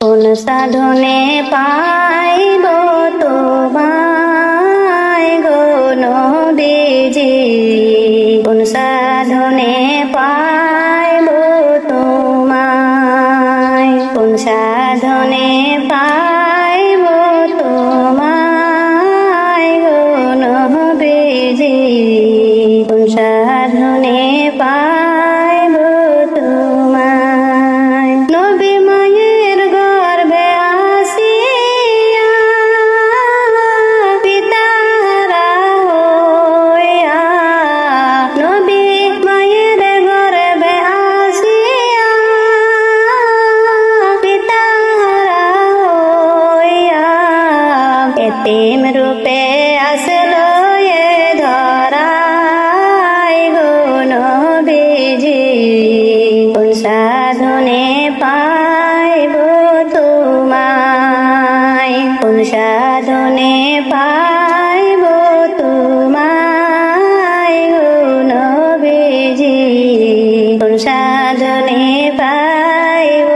কোন সাধনে পাইব তোমায় গো নবীজি, কোন সাধনে পাইব তোমায়, কোন সাধনে পাইব তোমায় গো নবীজি, কোন সাধনে পাইব তোমায়। নবী মায়ের গর্ভে আসিয়া পিতারা হইয়া, নবী মায়ের গর্ভে আসিয়া পিতারা হইয়া, এতিম রূপে আসলো এ ধরায় গো নবীজি, কোন সাধনে পাইব তোমায়, কোন সাধনে পাইব তোমায় গো নবীজি, কোন সাধনে পাইব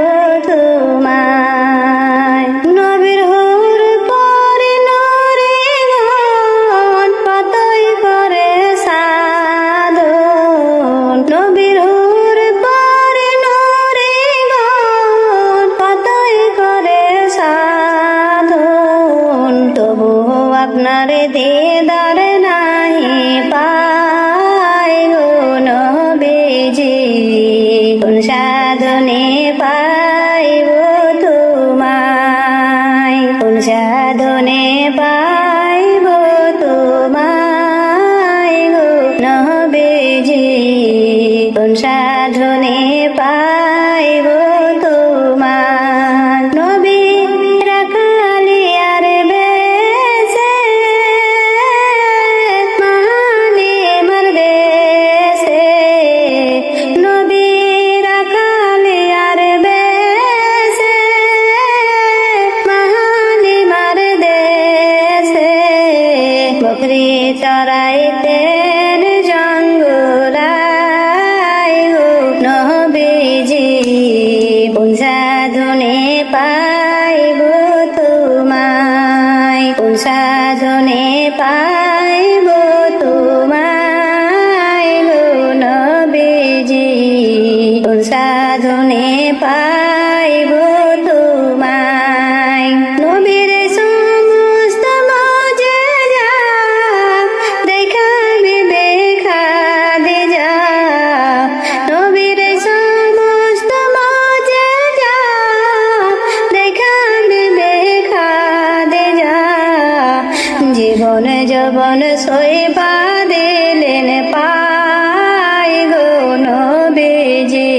তোমায়। নবীর হুর পরে নরে গণ কতই করে সাধন, নবীর হুর পরে নরে গণ কতই করে সাধন, তবু আপনার দিদার নাহি পাই গো নবীজি, কোন সাধনে পাইব তোমায়, কোন সাধনে পাইব তোমায় গো নবীজি, কোন সাধনে পাইব তোমায়। নবী রাখালিয়ার বেশে মালিমার দেশে, নবী রাখালিয়ার বেশে মালিমার দেশে, বকরি চরাইতেন জঙ্গলায় গো নবীজি, কোন সাধনে পাইব তোমায়, কোন সাধনে পাইব তোমায় গো নবীজি, কোন সাধনে পাইব তোমায়। নবীর সমস্ত মুজিজা দেখা বিবেকা দিজা, নবীর সমস্ত মুজিজা দেখা বিবেকা দিজা, জীবন যৌবন সইবা দিলেন পাই গো নবীজি,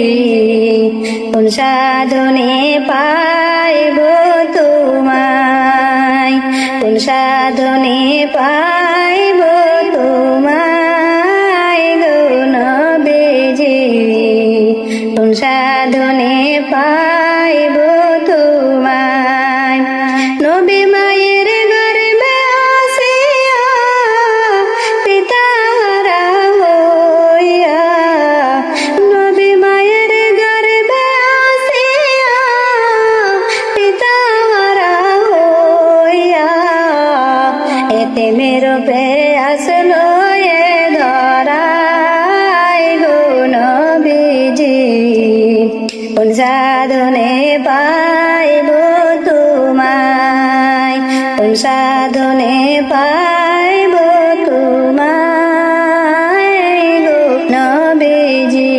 কোন সাধনে পাইব তোমায়, কোন সাধনে পাইব তোমায় গো নবীজি, কোন সাধনে পাইব তোমায়। নবী মায়ের গর্ভে আসিয়া পিতারা হইয়া, নবী মায়ের গর্ভে আসিয়া পিতারা হইয়া, এতিমের রূপে আসলো এ ধরায় গো নবীজি, কোন সাধনে পাইব তোমায়, কোন সাধনে পাইব তোমায় গো নবীজি,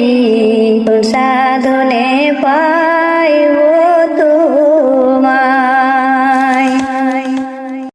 কোন সাধনে পাইব